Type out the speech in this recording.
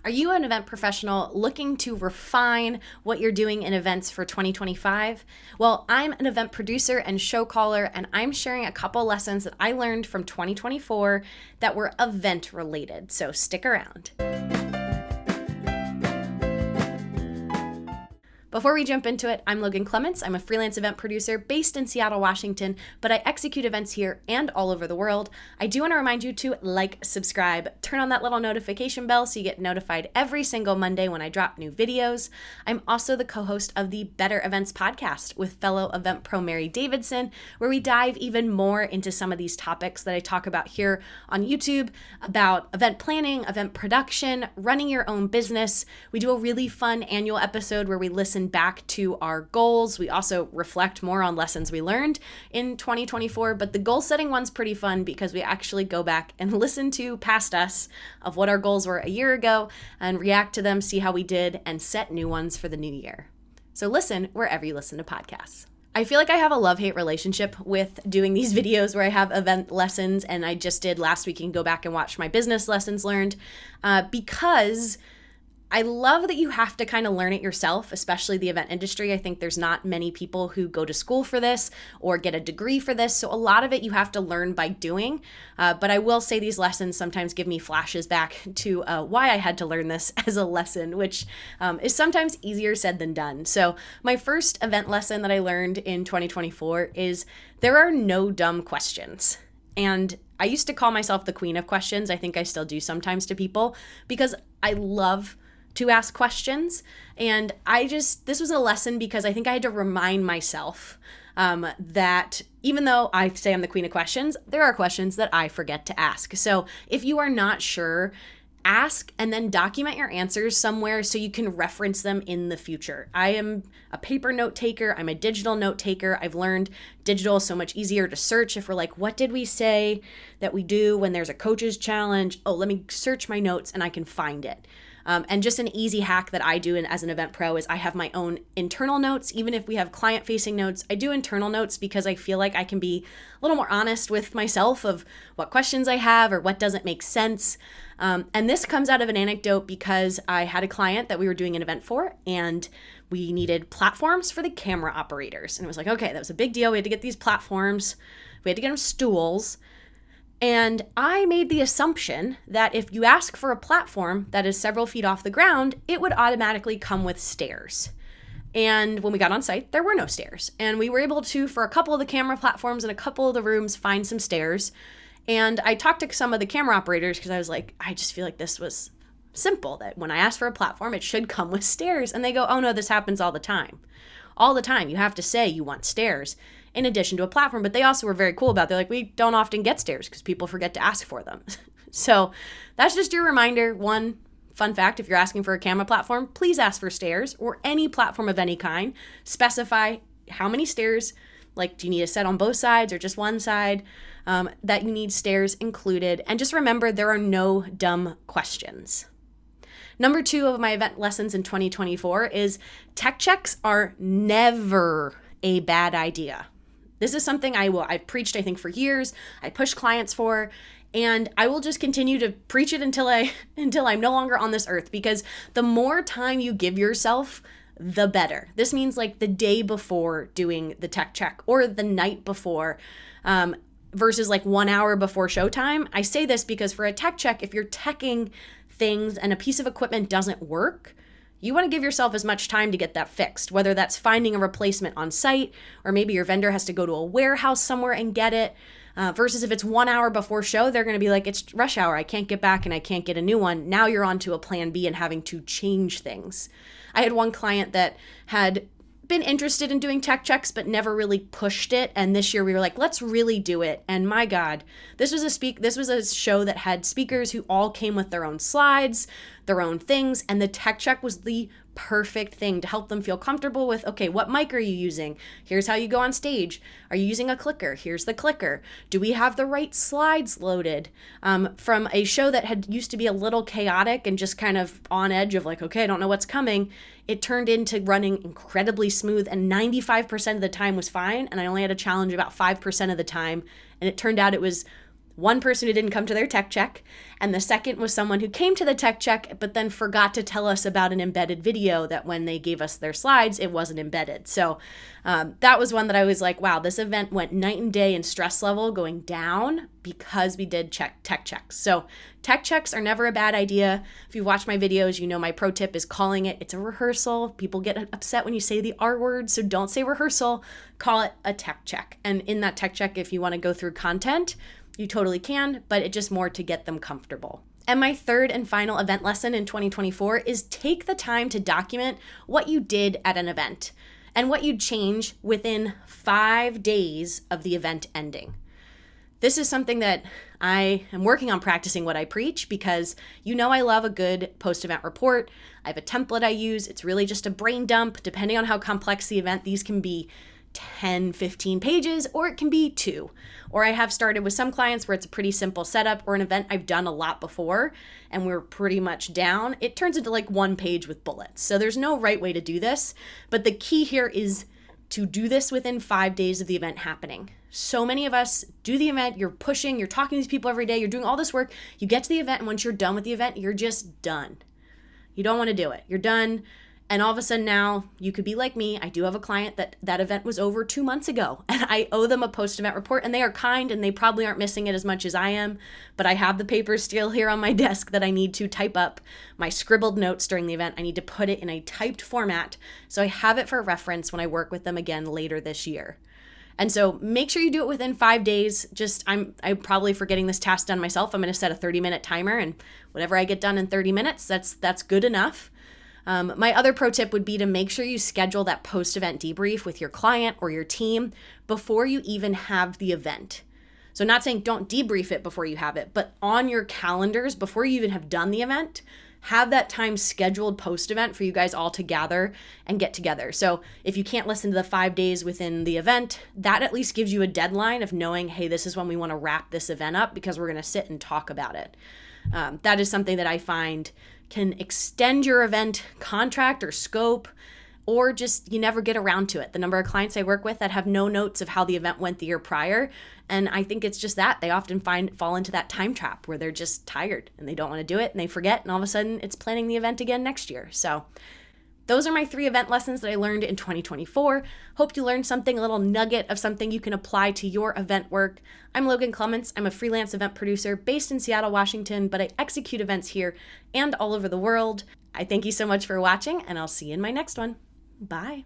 Are you an event professional looking to refine what you're doing in events for 2025? Well, I'm an event producer and show caller, and I'm sharing a couple lessons that I learned from 2024 that were event related. So stick around. Before we jump into it, I'm Logan Clements. I'm a freelance event producer based in Seattle, Washington, but I execute events here and all over the world. I do want to remind you to like, subscribe, turn on that little notification bell so you get notified every single Monday when I drop new videos. I'm also the co-host of the Better Events podcast with fellow event pro Mary Davidson, where we dive even more into some of these topics that I talk about here on YouTube about event planning, event production, running your own business. We do a really fun annual episode where we listen back to our goals. We also reflect more on lessons we learned in 2024, but the goal setting one's pretty fun because we actually go back and listen to past us of what our goals were a year ago and react to them, see how we did, and set new ones for the new year. So listen wherever you listen to podcasts. I feel like I have a love-hate relationship with doing these videos where I have event lessons, and I just did last week. You can go back and watch my business lessons learned because I love that you have to kind of learn it yourself, especially the event industry. I think there's not many people who go to school for this or get a degree for this. So a lot of it you have to learn by doing. But I will say these lessons sometimes give me flashes back to why I had to learn this as a lesson, which is sometimes easier said than done. So my first event lesson that I learned in 2024 is there are no dumb questions. And I used to call myself the queen of questions. I think I still do sometimes to people because I love to ask questions. And this was a lesson because I think I had to remind myself that even though I say I'm the queen of questions, there are questions that I forget to ask. So if you are not sure, ask and then document your answers somewhere so you can reference them in the future. I am a paper note taker. I'm a digital note taker. I've learned digital is so much easier to search. If we're like, what did we say that we do when there's a coach's challenge? Oh, let me search my notes and I can find it. And just an easy hack that I do as an event pro is I have my own internal notes. Even if we have client-facing notes, I do internal notes because I feel like I can be a little more honest with myself of what questions I have or what doesn't make sense. And this comes out of an anecdote because I had a client that we were doing an event for, and we needed platforms for the camera operators. And it was like, okay, that was a big deal. We had to get these platforms. We had to get them stools. And I made the assumption that if you ask for a platform that is several feet off the ground, it would automatically come with stairs. And when we got on site, there were no stairs. And we were able to, for a couple of the camera platforms and a couple of the rooms, find some stairs. And I talked to some of the camera operators because I was like, I just feel like this was simple, that when I ask for a platform, it should come with stairs. And they go, oh no, this happens all the time. All the time. You have to say you want stairs in addition to a platform, but they also were very cool about it. They're like, we don't often get stairs because people forget to ask for them. So that's just your reminder. One fun fact, if you're asking for a camera platform, please ask for stairs or any platform of any kind. Specify how many stairs, like do you need a set on both sides or just one side, that you need stairs included. And just remember, there are no dumb questions. Number 2 of my event lessons in 2024 is tech checks are never a bad idea. This is something I've preached, I think, for years. I push clients for, and I will just continue to preach it until I'm no longer on this earth, because the more time you give yourself, the better. This means like the day before doing the tech check or the night before, versus like 1 hour before showtime. I say this because for a tech check, if you're teching things and a piece of equipment doesn't work, you want to give yourself as much time to get that fixed, whether that's finding a replacement on site, or maybe your vendor has to go to a warehouse somewhere and get it, versus if it's 1 hour before show, they're going to be like, it's rush hour, I can't get back and I can't get a new one. Now you're on to a plan B and having to change things. I had one client that had been interested in doing tech checks but never really pushed it, and this year we were like, let's really do it. And my God, this was a show that had speakers who all came with their own slides, their own things, and the tech check was the perfect thing to help them feel comfortable with, okay, what mic are you using? Here's how you go on stage. Are you using a clicker? Here's the clicker. Do we have the right slides loaded? From a show that had used to be a little chaotic and just kind of on edge of like, okay, I don't know what's coming, it turned into running incredibly smooth, and 95% of the time was fine, and I only had to challenge about 5% of the time, and it turned out it was one person who didn't come to their tech check, and the second was someone who came to the tech check but then forgot to tell us about an embedded video that when they gave us their slides, it wasn't embedded. So that was one that I was like, wow, this event went night and day in stress level going down because we did tech checks. So tech checks are never a bad idea. If you've watched my videos, you know my pro tip is calling it's a rehearsal. People get upset when you say the R word, so don't say rehearsal, call it a tech check. And in that tech check, if you want to go through content, you totally can, but it's just more to get them comfortable. And my third and final event lesson in 2024 is take the time to document what you did at an event and what you'd change within 5 days of the event ending. This is something that I am working on practicing what I preach because I love a good post-event report. I have a template I use. It's really just a brain dump. Depending on how complex the event, these can be 10, 15 pages, or it can be 2. Or I have started with some clients where it's a pretty simple setup or an event I've done a lot before and we're pretty much down. It turns into like 1 page with bullets. So there's no right way to do this, but the key here is to do this within 5 days of the event happening. So many of us do the event, you're pushing, you're talking to these people every day, you're doing all this work, you get to the event, and once you're done with the event, you're just done. You don't want to do it. You're done. And all of a sudden now you could be like me. I do have a client that event was over 2 months ago and I owe them a post-event report, and they are kind and they probably aren't missing it as much as I am, but I have the papers still here on my desk that I need to type up my scribbled notes during the event. I need to put it in a typed format so I have it for reference when I work with them again later this year. And so make sure you do it within 5 days. I'm probably forgetting this task done myself. I'm going to set a 30-minute timer, and whatever I get done in 30 minutes, that's good enough. My other pro tip would be to make sure you schedule that post-event debrief with your client or your team before you even have the event. So not saying don't debrief it before you have it, but on your calendars before you even have done the event, have that time scheduled post-event for you guys all to gather and get together. So if you can't listen to the 5 days within the event, that at least gives you a deadline of knowing, hey, this is when we want to wrap this event up because we're going to sit and talk about it. That is something that I find can extend your event contract or scope, or just you never get around to it. The number of clients I work with that have no notes of how the event went the year prior, and I think it's just that they often fall into that time trap where they're just tired and they don't want to do it and they forget, and all of a sudden it's planning the event again next year. So those are my 3 event lessons that I learned in 2024. Hope you learned something, a little nugget of something you can apply to your event work. I'm Logan Clements. I'm a freelance event producer based in Seattle, Washington, but I execute events here and all over the world. I thank you so much for watching, and I'll see you in my next one. Bye.